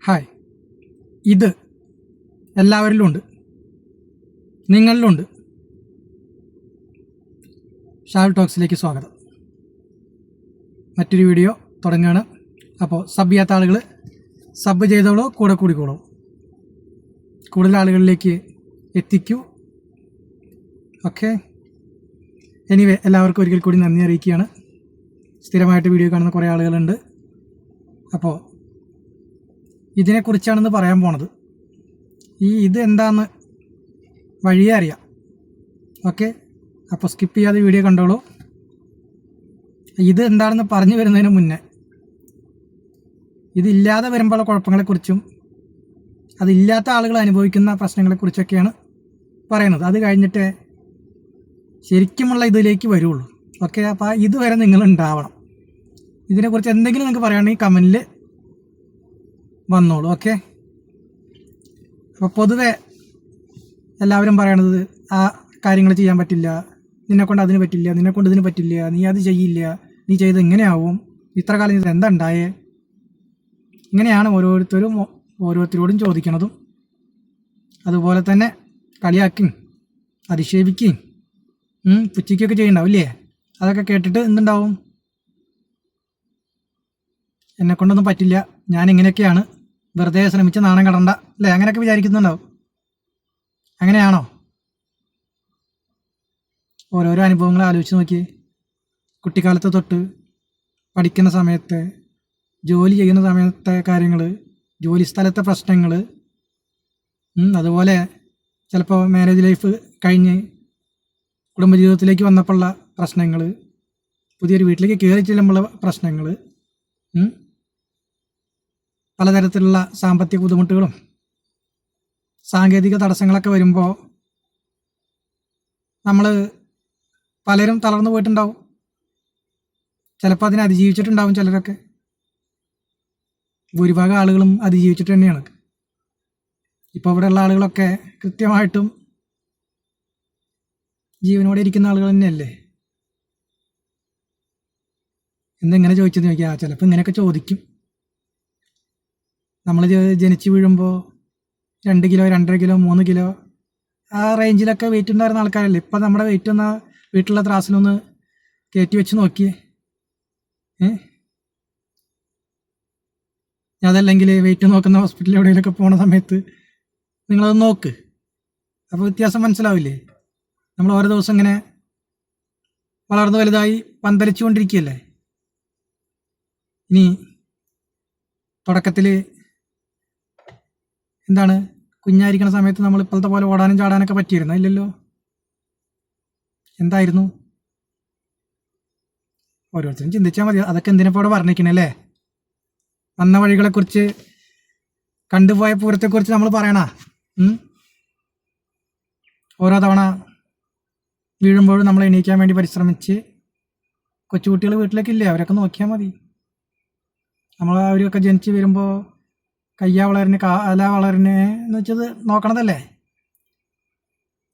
Hi, ഇത് എല്ലാവരിലും ഉണ്ട്, നിങ്ങളിലുണ്ട്. ഷാൽ ടോക്സിലേക്ക് സ്വാഗതം. മറ്റൊരു വീഡിയോ തുടങ്ങുകയാണ്. അപ്പോൾ സബ് ചെയ്യാത്ത ആളുകൾ സബ് ചെയ്തോളൂ, കൂടെ കൂടിക്കോളൂ, കൂടുതൽ ആളുകളിലേക്ക് എത്തിക്കൂ. ഓക്കെ, എനിവേ എല്ലാവർക്കും ഒരിക്കൽ കൂടി നന്ദി അറിയിക്കുകയാണ്. സ്ഥിരമായിട്ട് വീഡിയോ കാണുന്ന കുറേ ആളുകളുണ്ട്. അപ്പോൾ ഇതിനെക്കുറിച്ചാണെന്ന് പറയാൻ പോണത്. ഇത് എന്താണെന്ന് വഴിയേ അറിയാം. ഓക്കെ, അപ്പോൾ സ്കിപ്പ് ചെയ്യാതെ വീഡിയോ കണ്ടോളൂ. ഇത് എന്താണെന്ന് പറഞ്ഞു വരുന്നതിന് മുന്നേ ഇതില്ലാതെ വരുമ്പോഴുള്ള കുഴപ്പങ്ങളെക്കുറിച്ചും അതില്ലാത്ത ആളുകൾ അനുഭവിക്കുന്ന പ്രശ്നങ്ങളെക്കുറിച്ചൊക്കെയാണ് പറയുന്നത്. അത് കഴിഞ്ഞിട്ട് ശരിക്കുമുള്ള ഇതിലേക്ക് വരുള്ളൂ. ഓക്കെ, അപ്പോൾ ഇതുവരെ നിങ്ങൾ ഉണ്ടാവണം. ഇതിനെക്കുറിച്ച് എന്തെങ്കിലും നിങ്ങൾക്ക് പറയുകയാണെങ്കിൽ കമൻറ്റിൽ വന്നോളൂ. ഓക്കെ, അപ്പോൾ പൊതുവെ എല്ലാവരും പറയണത് ആ കാര്യങ്ങൾ ചെയ്യാൻ പറ്റില്ല, നിന്നെക്കൊണ്ട് അതിന് പറ്റില്ല, നിന്നെക്കൊണ്ട് ഇതിന് പറ്റില്ല, നീ അത് ചെയ്യില്ല, നീ ചെയ്ത് ഇങ്ങനെയാവും, ഇത്ര കാലം ഇത് എന്താ ഉണ്ടായേ, ഇങ്ങനെയാണ് ഓരോരുത്തരോടും ചോദിക്കണതും. അതുപോലെ തന്നെ കളിയാക്കുകയും അധിക്ഷേപിക്കുകയും പുച്ഛിക്കുകയൊക്കെ ചെയ്യുന്നുണ്ടാവില്ലേ? അതൊക്കെ കേട്ടിട്ട് എന്തുണ്ടാവും? എന്നെക്കൊണ്ടൊന്നും പറ്റില്ല, ഞാൻ ഇങ്ങനെയൊക്കെയാണ്, വെറുതെ ശ്രമിച്ച് നാണം കടണ്ട, അല്ലേ? അങ്ങനെയൊക്കെ വിചാരിക്കുന്നുണ്ടാവും. അങ്ങനെയാണോ? ഓരോരോ അനുഭവങ്ങൾ ആലോചിച്ച് നോക്കിയേ. കുട്ടിക്കാലത്ത് തൊട്ട് പഠിക്കുന്ന സമയത്ത്, ജോലി ചെയ്യുന്ന സമയത്തെ കാര്യങ്ങൾ, ജോലി സ്ഥലത്തെ പ്രശ്നങ്ങൾ, അതുപോലെ ചിലപ്പോൾ മാരേജ് ലൈഫ് കഴിഞ്ഞ് കുടുംബജീവിതത്തിലേക്ക് വന്നപ്പോഴുള്ള പ്രശ്നങ്ങൾ, പുതിയൊരു വീട്ടിലേക്ക് കയറി ചെല്ലുമ്പോഴുള്ള പ്രശ്നങ്ങൾ, പലതരത്തിലുള്ള സാമ്പത്തിക ബുദ്ധിമുട്ടുകളും സാങ്കേതിക തടസ്സങ്ങളൊക്കെ വരുമ്പോൾ നമ്മൾ പലരും തളർന്നു പോയിട്ടുണ്ടാവും. ചിലപ്പോൾ അതിനെ അതിജീവിച്ചിട്ടുണ്ടാവും ചിലരൊക്കെ. ഭൂരിഭാഗം ആളുകളും അതിജീവിച്ചിട്ട് തന്നെയാണ്. ഇപ്പോൾ ഇവിടെയുള്ള ആളുകളൊക്കെ കൃത്യമായിട്ടും ജീവനോടെ ഇരിക്കുന്ന ആളുകൾ തന്നെയല്ലേ? എന്തെങ്ങനെ ചോദിച്ചെന്ന് ചോദിക്കുക. ചിലപ്പോൾ ഇങ്ങനെയൊക്കെ ചോദിക്കും. നമ്മൾ ജനിച്ച് വീഴുമ്പോൾ 2 കിലോ 2.5 കിലോ 3 കിലോ ആ റേഞ്ചിലൊക്കെ വെയിറ്റ് ഉണ്ടായിരുന്ന ആൾക്കാരല്ലേ. ഇപ്പം നമ്മുടെ വെയിറ്റ് ഒന്ന് വീട്ടിലുള്ള ത്രാസിലൊന്ന് കയറ്റി വെച്ച് നോക്കിയേ. അതല്ലെങ്കിൽ വെയിറ്റ് നോക്കുന്ന ഹോസ്പിറ്റലിൽ എവിടെയെങ്കിലുമൊക്കെ പോണ സമയത്ത് നിങ്ങളത് നോക്ക്. അപ്പോൾ വ്യത്യാസം മനസ്സിലാവില്ലേ? നമ്മൾ ഓരോ ദിവസം ഇങ്ങനെ വളർന്നു വലുതായി പന്തലിച്ചു കൊണ്ടിരിക്കുകയല്ലേ. ഇനി തുടക്കത്തിൽ എന്താണ്, കുഞ്ഞായിരിക്കണ സമയത്ത് നമ്മൾ ഇപ്പോഴത്തെ പോലെ ഓടാനും ചാടാനൊക്കെ പറ്റിയിരുന്നോ? ഇല്ലല്ലോ. എന്തായിരുന്നു? ഓരോരുത്തരും ചിന്തിച്ചാൽ മതി. അതൊക്കെ എന്തിനപ്പോൾ ഇവിടെ വർണ്ണിക്കണല്ലേ? വന്ന വഴികളെക്കുറിച്ച്, കണ്ടുപോയ പൂരത്തെക്കുറിച്ച് നമ്മൾ പറയണ. ഓരോ തവണ വീഴുമ്പോഴും നമ്മൾ എണീക്കാൻ വേണ്ടി പരിശ്രമിച്ച്, കൊച്ചുകുട്ടികൾ വീട്ടിലേക്കില്ലേ, അവരൊക്കെ നോക്കിയാൽ മതി. അവരൊക്കെ ജനിച്ച് വരുമ്പോൾ കയ്യ വളരന് കാല വളരന് എന്ന് വെച്ചത് നോക്കണതല്ലേ.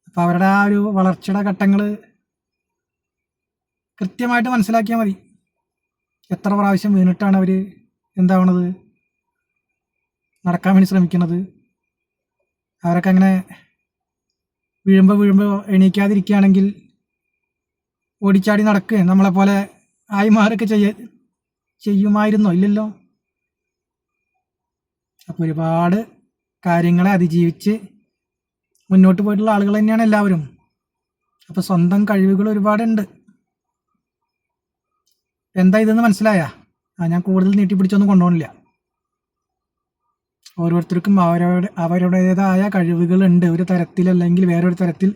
അപ്പോൾ അവരുടെ ആ ഒരു വളർച്ചയുടെ ഘട്ടങ്ങൾ കൃത്യമായിട്ട് മനസ്സിലാക്കിയാൽ മതി. എത്ര പ്രാവശ്യം വീണിട്ടാണ് അവർ എന്താവണത്, നടക്കാൻ വേണ്ടി ശ്രമിക്കുന്നത്. അവരൊക്കെ അങ്ങനെ വീഴുമ്പോൾ എണീക്കാതിരിക്കുകയാണെങ്കിൽ ഓടിച്ചാടി നടക്കുക നമ്മളെപ്പോലെ ആയി മാറൊക്കെ ചെയ്യുമായിരുന്നോ? ഇല്ലല്ലോ. അപ്പോൾ ഒരുപാട് കാര്യങ്ങളെ അതിജീവിച്ച് മുന്നോട്ട് പോയിട്ടുള്ള ആളുകൾ തന്നെയാണ് എല്ലാവരും. അപ്പോൾ സ്വന്തം കഴിവുകൾ ഒരുപാടുണ്ട്. എന്താ ഇതെന്ന് മനസ്സിലായ? ഞാൻ കൂടുതൽ നീട്ടിപ്പിടിച്ചൊന്നും കൊണ്ടുപോകണില്ല. ഓരോരുത്തർക്കും അവരുടേതായ കഴിവുകളുണ്ട്. ഒരു തരത്തിലല്ലെങ്കിൽ വേറൊരു തരത്തിൽ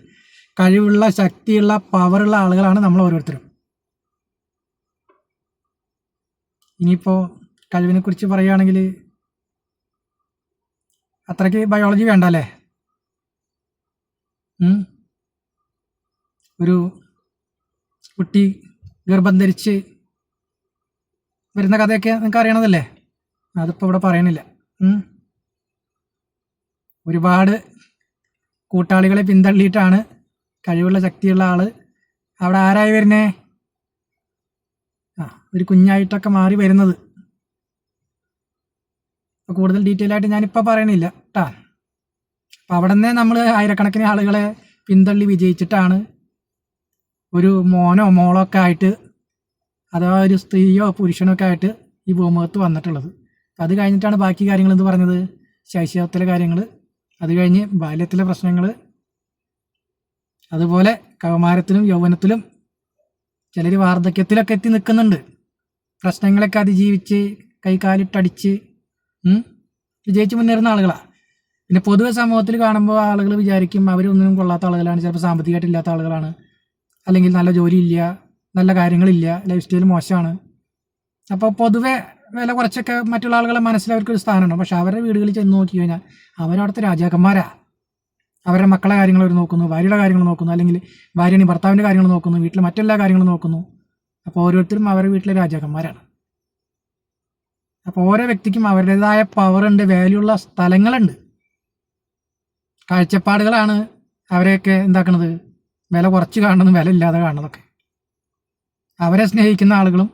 കഴിവുള്ള, ശക്തിയുള്ള, പവറുള്ള ആളുകളാണ് നമ്മൾ ഓരോരുത്തരും. ഇനിയിപ്പോൾ കഴിവിനെക്കുറിച്ച് പറയുകയാണെങ്കിൽ അത്രയ്ക്ക് ബയോളജി വേണ്ട അല്ലേ? ഒരു കുട്ടി ഗർഭം ധരിച്ച് വരുന്ന കഥയൊക്കെ നിങ്ങൾക്ക് അറിയണതല്ലേ? അതിപ്പോൾ ഇവിടെ പറയണില്ല. ഒരുപാട് കൂട്ടാളികളെ പിന്തള്ളിയിട്ടാണ് കഴിവുള്ള, ശക്തിയുള്ള ആൾ അവിടെ ആരായി വരുന്നേ? ഒരു കുഞ്ഞായിട്ടൊക്കെ മാറി വരുന്നത്. അപ്പോൾ കൂടുതൽ ഡീറ്റെയിൽ ആയിട്ട് ഞാനിപ്പോൾ പറയണില്ല കേട്ടാ. അപ്പോൾ അവിടെ നിന്ന് നമ്മൾ ആയിരക്കണക്കിന് ആളുകളെ പിന്തള്ളി വിജയിച്ചിട്ടാണ് ഒരു മോനോ മോളോ ഒക്കെ ആയിട്ട്, അഥവാ ഒരു സ്ത്രീയോ പുരുഷനോ ഒക്കെ ആയിട്ട് ഈ ഭൂമുഖത്ത് വന്നിട്ടുള്ളത്. അത് കഴിഞ്ഞിട്ടാണ് ബാക്കി കാര്യങ്ങൾ എന്ന് പറഞ്ഞത്, ശൈശവത്തിലെ കാര്യങ്ങൾ, അത് കഴിഞ്ഞ് ബാല്യത്തിലെ പ്രശ്നങ്ങൾ, അതുപോലെ കൗമാരത്തിലും യൗവനത്തിലും ചിലർ വാർദ്ധക്യത്തിലൊക്കെ എത്തി നിൽക്കുന്നുണ്ട്. പ്രശ്നങ്ങളൊക്കെ അതിജീവിച്ച് കൈകാലിട്ടടിച്ച് വിജയിച്ച് മുന്നേറുന്ന ആളുകളാണ്. പിന്നെ പൊതുവെ സമൂഹത്തിൽ കാണുമ്പോൾ ആളുകൾ വിചാരിക്കും അവരൊന്നിനും കൊള്ളാത്ത ആളുകളാണ്, ചിലപ്പോൾ സാമ്പത്തികമായിട്ട് ഇല്ലാത്ത ആളുകളാണ്, അല്ലെങ്കിൽ നല്ല ജോലിയില്ല, നല്ല കാര്യങ്ങളില്ല, ലൈഫ് സ്റ്റൈൽ മോശമാണ്. അപ്പോൾ പൊതുവെ വില കുറച്ചൊക്കെ മറ്റുള്ള ആളുകളെ മനസ്സിൽ അവർക്കൊരു സ്ഥാനമുണ്ട്. പക്ഷെ അവരുടെ വീടുകളിൽ ചെന്ന് നോക്കി കഴിഞ്ഞാൽ അവരവിടുത്തെ രാജാക്കന്മാരാ. അവരുടെ മക്കളെ കാര്യങ്ങൾ അവർ നോക്കുന്നു, ഭാര്യയുടെ കാര്യങ്ങൾ നോക്കുന്നു, അല്ലെങ്കിൽ ഭാര്യയുടെ ഭർത്താവിൻ്റെ കാര്യങ്ങൾ നോക്കുന്നു, വീട്ടിലെ മറ്റെല്ലാ കാര്യങ്ങളും നോക്കുന്നു. അപ്പോൾ ഓരോരുത്തരും അവരുടെ വീട്ടിലെ രാജാക്കന്മാരാണ്. അപ്പോൾ ഓരോ വ്യക്തിക്കും അവരുടേതായ പവറുണ്ട്, വാല്യൂ ഉള്ള സ്ഥലങ്ങളുണ്ട്, കാഴ്ചപ്പാടുകളാണ് അവരെയൊക്കെ എന്താക്കണത്, വില കുറച്ച് കാണുന്നതും വില ഇല്ലാതെ കാണുന്നതൊക്കെ. അവരെ സ്നേഹിക്കുന്ന ആളുകളും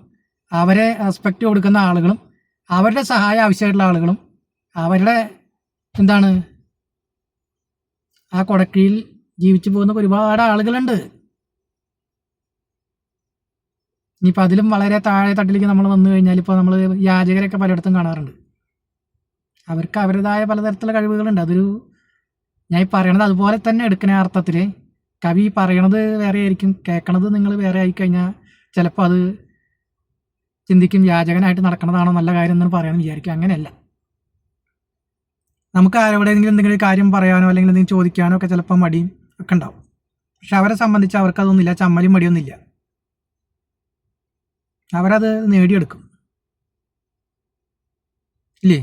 അവരെ റെസ്പെക്റ്റ് കൊടുക്കുന്ന ആളുകളും അവരുടെ സഹായം ആവശ്യമായിട്ടുള്ള ആളുകളും അവരുടെ എന്താണ് ആ കൊടക്കീഴിൽ ജീവിച്ചു പോകുന്ന ഒരുപാട് ആളുകളുണ്ട്. ഇനിയിപ്പോൾ അതിലും വളരെ താഴെ തട്ടിലേക്ക് നമ്മൾ വന്നു കഴിഞ്ഞാൽ ഇപ്പോൾ നമ്മൾ യാചകരൊക്കെ പലയിടത്തും കാണാറുണ്ട്. അവർക്ക് അവരുടേതായ പലതരത്തിലുള്ള കഴിവുകളുണ്ട്. അതൊരു ഞാൻ ഈ പറയണത് അതുപോലെ തന്നെ എടുക്കുന്ന അർത്ഥത്തിൽ കവി പറയണത് വേറെ ആയിരിക്കും, കേൾക്കണത് നിങ്ങൾ വേറെ ആയിക്കഴിഞ്ഞാൽ ചിലപ്പോൾ അത് ചിന്തിക്കും യാചകനായിട്ട് നടക്കണതാണോ നല്ല കാര്യം എന്ന് പറയാമെന്ന് വിചാരിക്കും. അങ്ങനെയല്ല. നമുക്ക് ആരോടെങ്കിലും എന്തെങ്കിലും കാര്യം പറയാനോ അല്ലെങ്കിൽ എന്തെങ്കിലും ചോദിക്കാനോ ഒക്കെ ചിലപ്പോൾ മടിയും ഒക്കെ ഉണ്ടാവും. പക്ഷെ അവരെ സംബന്ധിച്ച് അവർക്കതൊന്നുമില്ല, ചമ്മലും മടിയൊന്നുമില്ല. അവരത് നേടിയെടുക്കും ഇല്ലേ.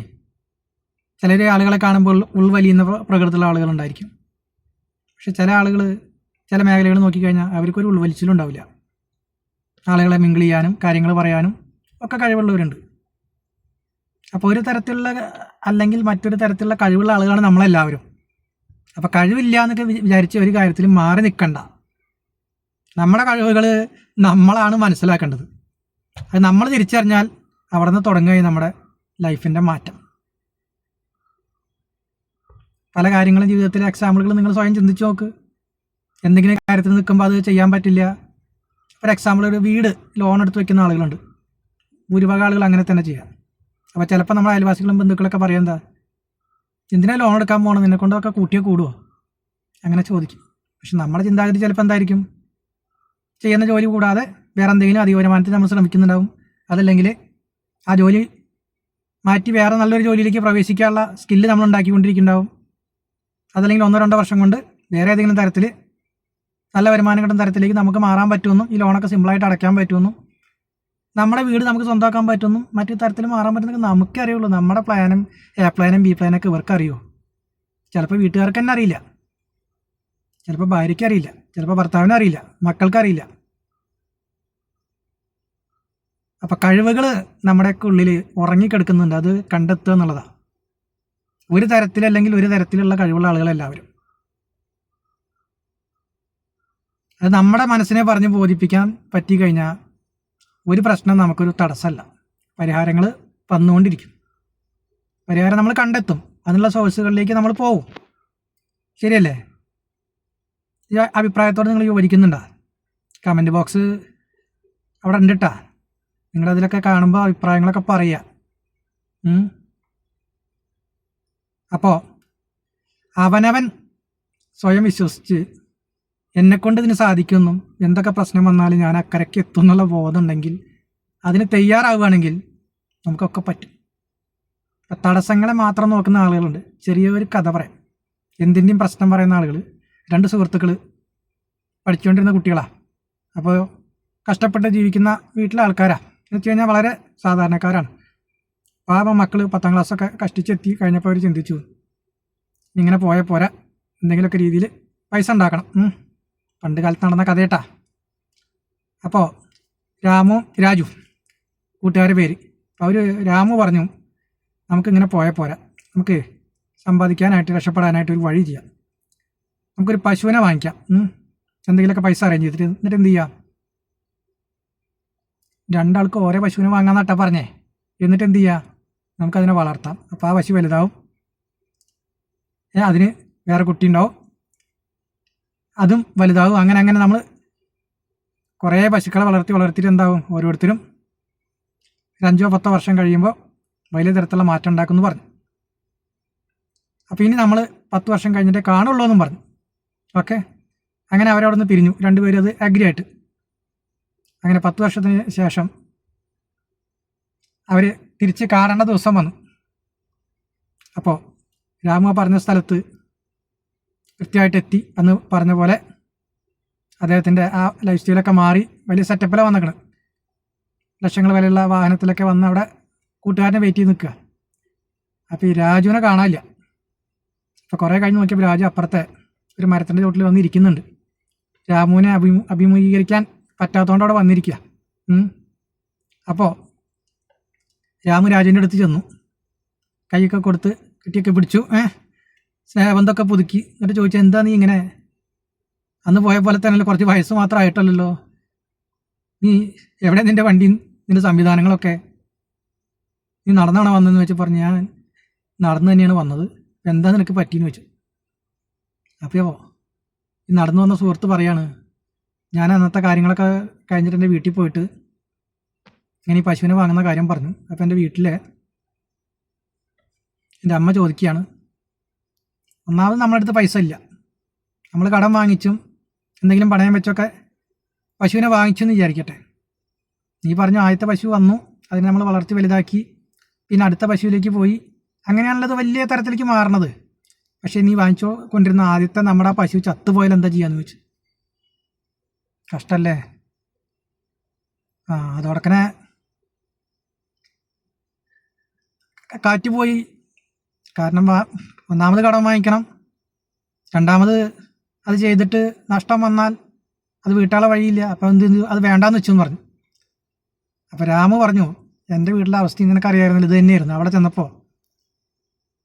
ചില ആളുകളെ കാണുമ്പോൾ ഉൾവലിയുന്ന പ്രകൃതിയുള്ള ആളുകളുണ്ടായിരിക്കും. പക്ഷെ ചില ആളുകൾ ചില മേഖലകൾ നോക്കിക്കഴിഞ്ഞാൽ അവർക്കൊരു ഉൾവലിച്ചിലും ഉണ്ടാവില്ല. ആളുകളെ മിങ്കിൾ ചെയ്യാനും കാര്യങ്ങൾ പറയാനും ഒക്കെ കഴിവുള്ളവരുണ്ട്. അപ്പോൾ ഒരു തരത്തിലുള്ള അല്ലെങ്കിൽ മറ്റൊരു തരത്തിലുള്ള കഴിവുള്ള ആളുകളാണ് നമ്മളെല്ലാവരും. അപ്പോൾ കഴിവില്ല എന്നൊക്കെ വിചാരിച്ച് ഒരു കാര്യത്തിലും മാറി നിൽക്കണ്ട. നമ്മുടെ കഴിവുകൾ നമ്മളാണ് മനസ്സിലാക്കേണ്ടത്. അത് നമ്മൾ തിരിച്ചറിഞ്ഞാൽ അവിടെ നിന്ന് തുടങ്ങുകയായി നമ്മുടെ ലൈഫിൻ്റെ മാറ്റം. പല കാര്യങ്ങളും ജീവിതത്തിലെ എക്സാമ്പിളുകൾ നിങ്ങൾ സ്വയം ചിന്തിച്ച് നോക്ക്. എന്തെങ്കിലും കാര്യത്തിൽ നിൽക്കുമ്പോൾ അത് ചെയ്യാൻ പറ്റില്ല. ഒരു എക്സാമ്പിൾ, ഒരു വീട് ലോൺ എടുത്ത് വെക്കുന്ന ആളുകളുണ്ട്. ഭൂരിഭാഗം ആളുകൾ അങ്ങനെ തന്നെ ചെയ്യാം. അപ്പോൾ ചിലപ്പോൾ നമ്മുടെ അയൽവാസികളും ബന്ധുക്കളൊക്കെ പറയുക എന്താ, എന്തിനാ ലോൺ എടുക്കാൻ പോകണം, നിന്നെക്കൊണ്ടൊക്കെ കൂട്ടിയോ കൂടുമോ, അങ്ങനെ ചോദിക്കും. പക്ഷെ നമ്മുടെ ചിന്താഗതി ചിലപ്പോൾ എന്തായിരിക്കും, ചെയ്യുന്ന ജോലി കൂടാതെ വേറെ എന്തെങ്കിലും അധിക വരുമാനത്തിന് നമ്മൾ ശ്രമിക്കുന്നുണ്ടാവും. അതല്ലെങ്കിൽ ആ ജോലി മാറ്റി വേറെ നല്ലൊരു ജോലിയിലേക്ക് പ്രവേശിക്കാനുള്ള സ്കില്ല് നമ്മൾ ഉണ്ടാക്കിക്കൊണ്ടിരിക്കുന്നുണ്ടാവും. അതല്ലെങ്കിൽ 1-2 വർഷം കൊണ്ട് വേറെ ഏതെങ്കിലും തരത്തിൽ നല്ല വരുമാനം കിട്ടുന്ന തരത്തിലേക്ക് നമുക്ക് മാറാൻ പറ്റുമെന്നും ഈ ലോണൊക്കെ സിമ്പിളായിട്ട് അടയ്ക്കാൻ പറ്റുമെന്നും നമ്മുടെ വീട് നമുക്ക് സ്വന്തമാക്കാൻ പറ്റുമെന്നും മറ്റു തരത്തിൽ മാറാൻ പറ്റുന്നതൊക്കെ നമുക്കേ അറിയുള്ളൂ. നമ്മുടെ പ്ലാനും എ പ്ലാനും ബി പ്ലാനൊക്കെ ഇവർക്ക് അറിയുമോ? ചിലപ്പോൾ വീട്ടുകാർക്ക് തന്നെ അറിയില്ല, ചിലപ്പോൾ ഭാര്യയ്ക്ക് അറിയില്ല, ചിലപ്പോൾ ഭർത്താവിന് അറിയില്ല, മക്കൾക്കറിയില്ല. അപ്പം കഴിവുകൾ നമ്മുടെയൊക്കെ ഉള്ളിൽ ഉറങ്ങിക്കിടക്കുന്നുണ്ട്. അത് കണ്ടെത്തുക എന്നുള്ളതാണ്. ഒരു തരത്തിലല്ലെങ്കിൽ ഒരു തരത്തിലുള്ള കഴിവുള്ള ആളുകളെല്ലാവരും. അത് നമ്മുടെ മനസ്സിനെ പറഞ്ഞ് ബോധിപ്പിക്കാൻ പറ്റിക്കഴിഞ്ഞാൽ ഒരു പ്രശ്നം നമുക്കൊരു തടസ്സമല്ല. പരിഹാരങ്ങൾ വന്നുകൊണ്ടിരിക്കും. പരിഹാരം നമ്മൾ കണ്ടെത്തും. അതിനുള്ള സോഴ്സുകളിലേക്ക് നമ്മൾ പോവും. ശരിയല്ലേ? ഈ അഭിപ്രായത്തോട് നിങ്ങൾ യോജിക്കുന്നുണ്ടോ? കമൻറ്റ് ബോക്സ് അവിടെ ഉണ്ട് കേട്ടോ. നിങ്ങളതിലൊക്കെ കാണുമ്പോൾ അഭിപ്രായങ്ങളൊക്കെ പറയുക. അപ്പോൾ അവനവൻ സ്വയം വിശ്വസിച്ച് എന്നെക്കൊണ്ട് ഇതിന് സാധിക്കുമെന്നും എന്തൊക്കെ പ്രശ്നം വന്നാലും ഞാൻ അക്കരയ്ക്ക് എത്തും എന്നുള്ള ബോധമുണ്ടെങ്കിൽ അതിന് തയ്യാറാവുകയാണെങ്കിൽ നമുക്കൊക്കെ പറ്റും. തടസ്സങ്ങളെ മാത്രം നോക്കുന്ന ആളുകളുണ്ട്. ചെറിയൊരു കഥ പറയാം. എന്തിൻ്റെയും പ്രശ്നം പറയുന്ന ആളുകൾ, 2 സുഹൃത്തുക്കൾ പഠിച്ചുകൊണ്ടിരുന്ന കുട്ടികളാണ്. അപ്പോൾ കഷ്ടപ്പെട്ട് ജീവിക്കുന്ന വീട്ടിലെ ആൾക്കാരാണ് എന്ന് വെച്ച് കഴിഞ്ഞാൽ വളരെ സാധാരണക്കാരാണ്. പാപം മക്കൾ 10ാം ക്ലാസ്സൊക്കെ കഷ്ടിച്ചെത്തി കഴിഞ്ഞപ്പോൾ അവർ ചിന്തിച്ചു, ഇങ്ങനെ പോയാൽ പോരാ, എന്തെങ്കിലുമൊക്കെ രീതിയിൽ പൈസ ഉണ്ടാക്കണം. പണ്ട് കാലത്ത് നടന്ന കഥയേട്ടാ. അപ്പോൾ രാമു രാജു കൂട്ടുകാരുടെ പേര്. അവർ രാമു പറഞ്ഞു, നമുക്കിങ്ങനെ പോയാൽ പോരാ, നമുക്ക് സമ്പാദിക്കാനായിട്ട് രക്ഷപ്പെടാനായിട്ട് ഒരു വഴി ചെയ്യാം. നമുക്കൊരു പശുവിനെ വാങ്ങിക്കാം, എന്തെങ്കിലുമൊക്കെ പൈസ അറേഞ്ച് ചെയ്തിട്ട്. എന്നിട്ട് എന്ത് ചെയ്യാം, 2 ആൾക്ക് ഓരോ പശുവിനെ വാങ്ങാൻ നട്ടാ പറഞ്ഞേ. എന്നിട്ട് എന്ത് ചെയ്യുക, നമുക്കതിനെ വളർത്താം. അപ്പോൾ ആ പശു വലുതാവും, അതിന് വേറെ കുട്ടി ഉണ്ടാവും, അതും വലുതാവും. അങ്ങനെ അങ്ങനെ നമ്മൾ കുറേ പശുക്കളെ വളർത്തിയിട്ട് എന്താവും, ഓരോരുത്തരും 5-10 വർഷം കഴിയുമ്പോൾ വലിയ തരത്തിലുള്ള മാറ്റം ഉണ്ടാക്കുമെന്ന് പറഞ്ഞു. അപ്പോൾ ഇനി നമ്മൾ 10 വർഷം കഴിഞ്ഞിട്ടേ കാണുള്ളൂ എന്നും പറഞ്ഞു. ഓക്കെ, അങ്ങനെ അവരവിടെ നിന്ന് പിരിഞ്ഞു, രണ്ടുപേരും അത് അഗ്രി ആയിട്ട്. അങ്ങനെ 10 വർഷത്തിന് ശേഷം അവർ തിരിച്ച് കാണേണ്ട ദിവസം വന്നു. അപ്പോൾ രാമു പറഞ്ഞ സ്ഥലത്ത് കൃത്യമായിട്ട് എത്തി. അന്ന് പറഞ്ഞ പോലെ അദ്ദേഹത്തിൻ്റെ ആ ലൈഫ് സ്റ്റൈലൊക്കെ മാറി വലിയ സെറ്റപ്പിലാണ് വന്നിക്കണം. ലക്ഷങ്ങൾ വിലയുള്ള വാഹനത്തിലൊക്കെ വന്ന് അവിടെ കൂട്ടുകാരനെ വെയിറ്റ് ചെയ്ത് നിൽക്കുക. അപ്പോൾ ഈ രാജുവിനെ കാണാനില്ല. അപ്പോൾ കുറേ കഴിഞ്ഞ് നോക്കിയപ്പോൾ രാജു അപ്പുറത്തെ ഒരു മരത്തിൻ്റെ ചോട്ടിൽ വന്ന് ഇരിക്കുന്നുണ്ട്. രാമുവിനെ അഭിമുഖീകരിക്കാൻ പറ്റാത്തതുകൊണ്ട് അവിടെ വന്നിരിക്കുക. അപ്പോൾ രാമു രാജുവിൻ്റെ അടുത്ത് ചെന്നു, കൈയൊക്കെ കൊടുത്ത് കെട്ടിയൊക്കെ പിടിച്ചു, സ്നേഹബന്ധമൊക്കെ പുതുക്കി. എന്നിട്ട് ചോദിച്ചാൽ, എന്താ നീ ഇങ്ങനെ, അന്ന് പോയ പോലെ തന്നെ കുറച്ച് വയസ്സ് മാത്രമായിട്ടല്ലോ, നീ എവിടെ നിൻ്റെ വണ്ടിയും നിൻ്റെ സംവിധാനങ്ങളൊക്കെ, നീ നടന്നാണോ വന്നതെന്ന് വെച്ച് പറഞ്ഞു. ഞാൻ നടന്നു തന്നെയാണ് വന്നത്, എന്താ നിനക്ക് പറ്റിയെന്ന് വെച്ചു. അപ്പോൾ ഈ നടന്നു വന്ന സുഹൃത്ത് പറയാണ്, ഞാൻ അന്നത്തെ കാര്യങ്ങളൊക്കെ കഴിഞ്ഞിട്ട് എൻ്റെ വീട്ടിൽ പോയിട്ട് ഞാൻ ഈ പശുവിനെ വാങ്ങുന്ന കാര്യം പറഞ്ഞു. അപ്പോൾ എൻ്റെ വീട്ടിൽ എൻ്റെ അമ്മ ചോദിക്കുകയാണ്, ഒന്നാമത് നമ്മുടെ അടുത്ത് പൈസ ഇല്ല, നമ്മൾ കടം വാങ്ങിച്ചും എന്തെങ്കിലും പണയം വെച്ചൊക്കെ പശുവിനെ വാങ്ങിച്ചു എന്ന് വിചാരിക്കട്ടെ. നീ പറഞ്ഞു ആദ്യത്തെ പശു വന്നു, അതിനെ നമ്മൾ വളർത്തി വലുതാക്കി, പിന്നെ അടുത്ത പശുവിലേക്ക് പോയി, അങ്ങനെയാണുള്ളത് വലിയ തരത്തിലേക്ക് മാറണത്. പക്ഷേ നീ വാങ്ങിച്ചോ കൊണ്ടിരുന്ന ആദ്യത്തെ നമ്മുടെ ആ പശു ചത്തുപോയാൽ എന്താ ചെയ്യാന്ന് ചോദിച്ചു. കഷ്ടല്ലേ? അതോടക്കനെ കാറ്റ് പോയി. കാരണം ഒന്നാമത് കടം വാങ്ങിക്കണം, രണ്ടാമത് അത് ചെയ്തിട്ട് നഷ്ടം വന്നാൽ അത് വീട്ടാളെ വഴിയില്ല. അപ്പോൾ അത് വേണ്ടാന്ന് വെച്ചെന്ന് പറഞ്ഞു. അപ്പോൾ രാമു പറഞ്ഞു, എൻ്റെ വീട്ടിലെ അവസ്ഥ നിനക്കറിയാമായിരുന്നില്ല, ഇത് തന്നെയായിരുന്നു. അവിടെ ചെന്നപ്പോൾ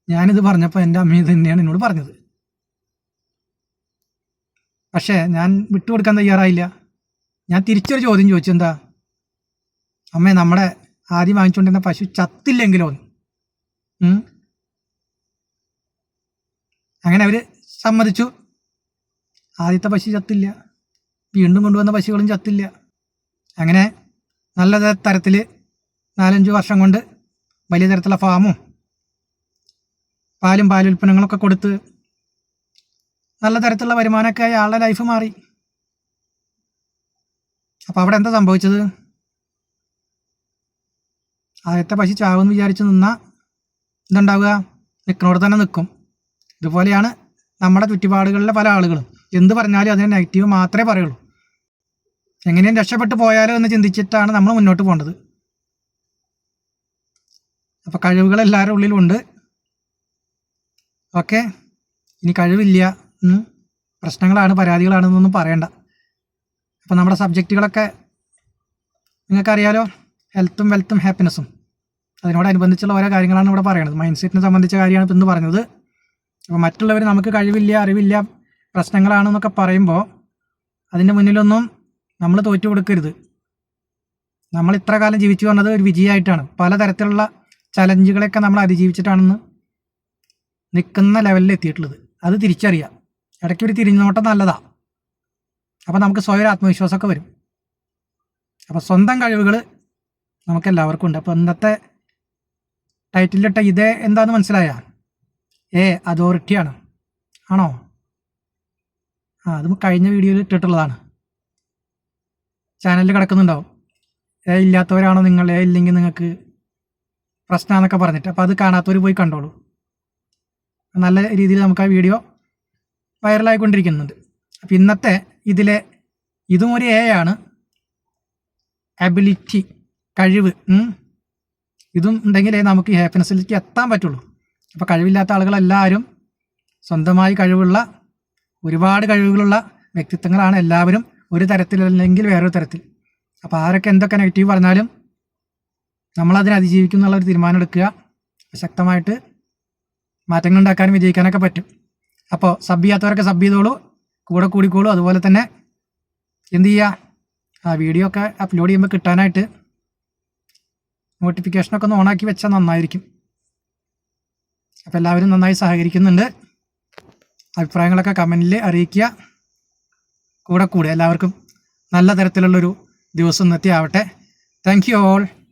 ഞാനിത് പറഞ്ഞപ്പോൾ എൻ്റെ അമ്മ ഇത് തന്നെയാണ് എന്നോട് പറഞ്ഞത്. പക്ഷേ ഞാൻ വിട്ടുകൊടുക്കാൻ തയ്യാറായില്ല. ഞാൻ തിരിച്ചൊരു ചോദ്യം ചോദിച്ചു, എന്താ അമ്മേ, നമ്മുടെ ആദ്യം വാങ്ങിച്ചുകൊണ്ടിരുന്ന പശു ചത്തില്ലെങ്കിലോ? അങ്ങനെ അവർ സമ്മതിച്ചു. ആദ്യത്തെ പശു ചത്തില്ല, വീണ്ടും കൊണ്ടുവന്ന പശുക്കളും ചത്തില്ല. അങ്ങനെ നല്ല തരത്തിൽ 4-5 വർഷം കൊണ്ട് വലിയ തരത്തിലുള്ള ഫാമും പാലുൽപ്പന്നങ്ങളൊക്കെ കൊടുത്ത് നല്ല തരത്തിലുള്ള വരുമാനമൊക്കെ ആയി ആളുടെ ലൈഫ് മാറി. അപ്പോൾ അവിടെ എന്താ സംഭവിച്ചത്? ആദ്യത്തെ പശു ചാവെന്ന് വിചാരിച്ച് നിന്നാൽ എന്തുണ്ടാവുക? നിൽക്കുന്നോട് തന്നെ നിൽക്കും. ഇതുപോലെയാണ് നമ്മുടെ ചുറ്റുപാടുകളിലെ പല ആളുകളും. എന്ത് പറഞ്ഞാലും അതിന് നെഗറ്റീവ് മാത്രമേ പറയുള്ളൂ. എങ്ങനെയും രക്ഷപ്പെട്ടു പോയാലോ എന്ന് ചിന്തിച്ചിട്ടാണ് നമ്മൾ മുന്നോട്ട് പോകേണ്ടത്. അപ്പോൾ കഴിവുകൾ എല്ലാവരുടെ ഉള്ളിലുണ്ട്. ഓക്കെ, ഇനി കഴിവില്ല, പ്രശ്നങ്ങളാണ്, പരാതികളാണെന്നൊന്നും പറയണ്ട. അപ്പോൾ നമ്മുടെ സബ്ജക്റ്റുകളൊക്കെ നിങ്ങൾക്കറിയാലോ, ഹെൽത്തും വെൽത്തും ഹാപ്പിനെസ്സും, അതിനോടനുബന്ധിച്ചുള്ള ഓരോ കാര്യങ്ങളാണ് ഇവിടെ പറയുന്നത്. മൈൻഡ് സെറ്റിനെ സംബന്ധിച്ച കാര്യമാണ് ഇപ്പം ഇന്ന് പറഞ്ഞത്. അപ്പോൾ മറ്റുള്ളവർ നമുക്ക് കഴിവില്ല, അറിവില്ല, പ്രശ്നങ്ങളാണെന്നൊക്കെ പറയുമ്പോൾ അതിൻ്റെ മുന്നിലൊന്നും നമ്മൾ തോറ്റു കൊടുക്കരുത്. നമ്മൾ ഇത്ര കാലം ജീവിച്ചു വന്നത് ഒരു വിജയമായിട്ടാണ്. പലതരത്തിലുള്ള ചലഞ്ചുകളെയൊക്കെ നമ്മൾ അതിജീവിച്ചിട്ടാണെന്ന് നിൽക്കുന്ന ലെവലിൽ എത്തിയിട്ടുള്ളത്. അത് തിരിച്ചറിയാം. ഇടയ്ക്ക് ഒരു തിരിഞ്ഞുനോട്ടം നല്ലതാണ്. അപ്പോൾ നമുക്ക് സ്വയം ആത്മവിശ്വാസമൊക്കെ വരും. അപ്പോൾ സ്വന്തം കഴിവുകൾ നമുക്കെല്ലാവർക്കും ഉണ്ട്. അപ്പോൾ ഇന്നത്തെ ടൈറ്റിലിട്ട ഇതേ എന്താണെന്ന് മനസ്സിലായ? അതോറിറ്റിയാണ്. ആണോ? അത് കഴിഞ്ഞ വീഡിയോയിൽ ഇട്ടിട്ടുള്ളതാണ്. ചാനലിൽ കിടക്കുന്നുണ്ടാവും. ഇല്ലാത്തവരാണോ നിങ്ങൾ, ഇല്ലെങ്കിൽ നിങ്ങൾക്ക് പ്രശ്നമാണെന്നൊക്കെ പറഞ്ഞിട്ട്. അപ്പോൾ അത് കാണാത്തവർ പോയി കണ്ടോളൂ. നല്ല രീതിയിൽ നമുക്ക് ആ വീഡിയോ വൈറലായിക്കൊണ്ടിരിക്കുന്നുണ്ട്. അപ്പോൾ ഇന്നത്തെ ഇതിലെ ഇതും ഒരു ആണ്. എബിലിറ്റി, കഴിവ്. ഇതും ഉണ്ടെങ്കിലേ നമുക്ക് ഈ ഹാപ്പിനെസ്സിലേക്ക് എത്താൻ പറ്റുള്ളൂ. അപ്പോൾ കഴിവില്ലാത്ത ആളുകളെല്ലാവരും സ്വന്തമായി കഴിവുള്ള, ഒരുപാട് കഴിവുകളുള്ള വ്യക്തിത്വങ്ങളാണ് എല്ലാവരും, ഒരു തരത്തിലല്ലെങ്കിൽ വേറൊരു തരത്തിൽ. അപ്പോൾ ആരൊക്കെ എന്തൊക്കെ നെഗറ്റീവ് പറഞ്ഞാലും നമ്മളതിനെ അതിജീവിക്കും എന്നുള്ളൊരു തീരുമാനം എടുക്കുക. ശക്തമായിട്ട് മാറ്റങ്ങൾ ഉണ്ടാക്കാനും വിജയിക്കാനൊക്കെ പറ്റും. അപ്പോൾ സബ് ചെയ്യാത്തവരൊക്കെ സബ് ചെയ്തോളൂ, കൂടെ കൂടിക്കോളൂ. അതുപോലെ തന്നെ എന്ത് ചെയ്യുക, ആ വീഡിയോ ഒക്കെ അപ്ലോഡ് ചെയ്യുമ്പോൾ കിട്ടാനായിട്ട് നോട്ടിഫിക്കേഷനൊക്കെ ഒന്ന് ഓണാക്കി വെച്ചാൽ നന്നായിരിക്കും. അപ്പോൾ എല്ലാവരും നന്നായി സഹകരിക്കുന്നുണ്ട്. അഭിപ്രായങ്ങളൊക്കെ കമൻറ്റിൽ അറിയിക്കുക. കൂടെ എല്ലാവർക്കും നല്ല തരത്തിലുള്ളൊരു ദിവസം ഇന്നത്തെ ആവട്ടെ. Thank you all.